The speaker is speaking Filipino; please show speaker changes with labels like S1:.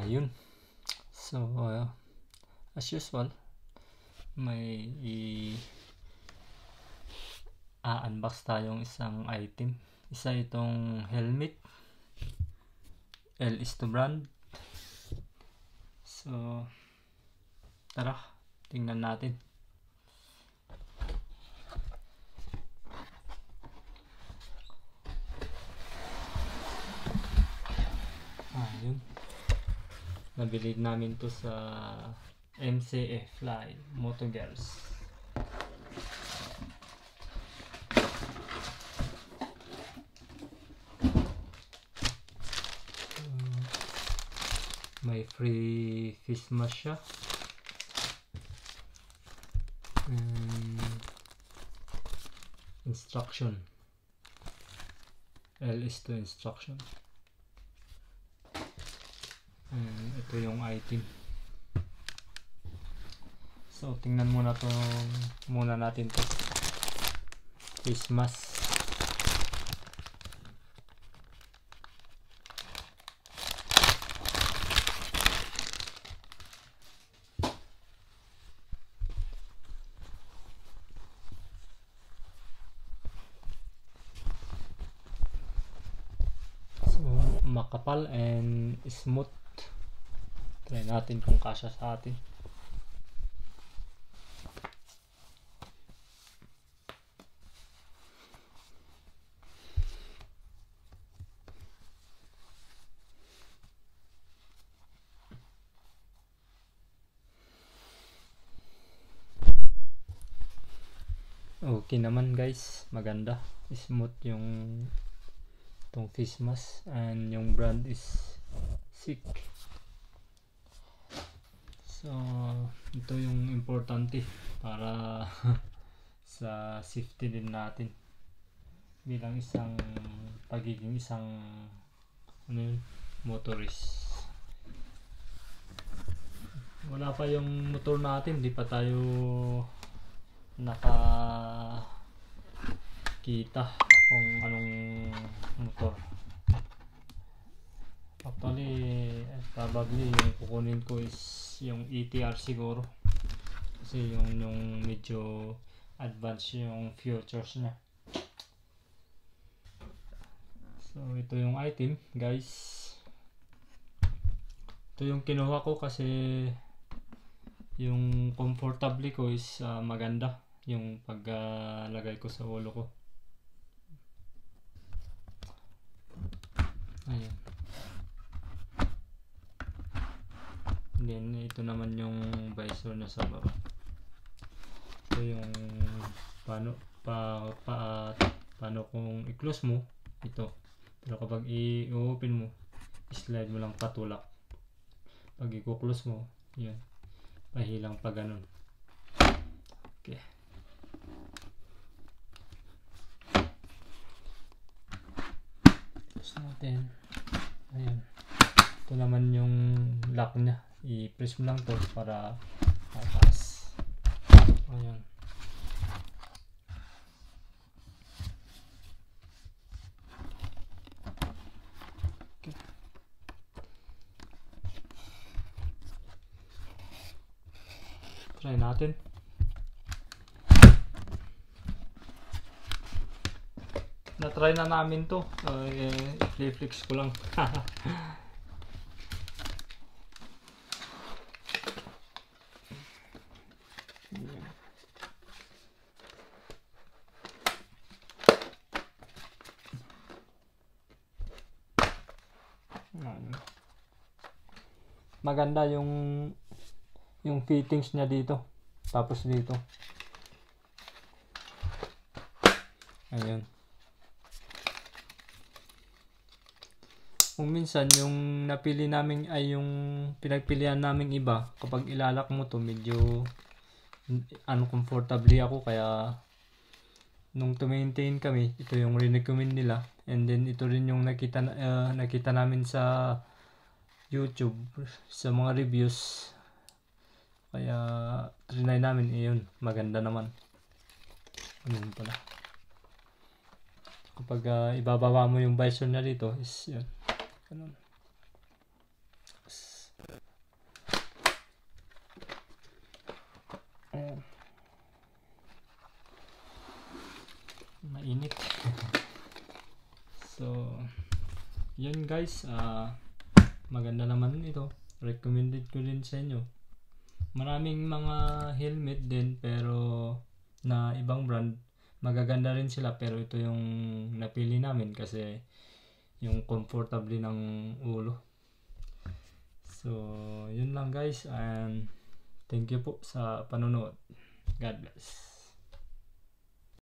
S1: Yun. So, as usual, may unbox tayong isang item. Isa itong helmet. L is to brand. So, tara, tingnan natin. Yun. Nabili namin to sa MCF Fly Moto Girls. May free face mask siya. Instruction. L is to instruction. Ito yung item. So, tingnan muna natin to. Face mask. So, makapal and smooth. Try natin kung kasya sa atin. Okay naman guys, maganda. Smooth yung itong face mask and yung brand is Sick. So, ito yung importante para sa safety din natin bilang pagiging isang motorist. Wala pa yung motor natin, di pa tayo nakakita kung anong motor. Actually, probably yung kukunin ko is yung ETR siguro. Kasi yung medyo advanced yung features niya. So, ito yung item, guys. Ito yung kinuha ko kasi yung comfortably ko is maganda yung paglagay ko sa ulo ko. Ayan. Then ito naman yung visor na sa baba. Ito yung paano kung i-close mo ito. Pero kapag i-open mo, slide mo lang patulak. Pag i-close mo, yun. Pahilang pa ganun. Okay. Close natin. Ayan. Ito naman yung lock nya. I-press mo lang to para takas. Ayan. Okay. Try natin. Na-try na namin to. I-flex ko lang. Maganda yung fittings niya dito. Tapos dito. Ayun. Kung minsan yung napili namin ay yung pinagpilian naming iba, kapag ilalak mo to medyo uncomfortably ako, kaya nung to-maintain kami, ito yung recommend nila. And then ito rin yung nakita namin sa YouTube sa mga reviews, kaya trinay namin. Iyon, maganda naman. Ayun pala, kapag ibababa mo yung visor na dito is yun, ganun. Mainit. So, yun guys, maganda naman ito. Recommended ko din sa inyo. Maraming mga helmet din pero na ibang brand. Magaganda rin sila pero ito yung napili namin kasi yung comfortable ng ulo. So, yun lang guys, and thank you po sa panonood. God bless.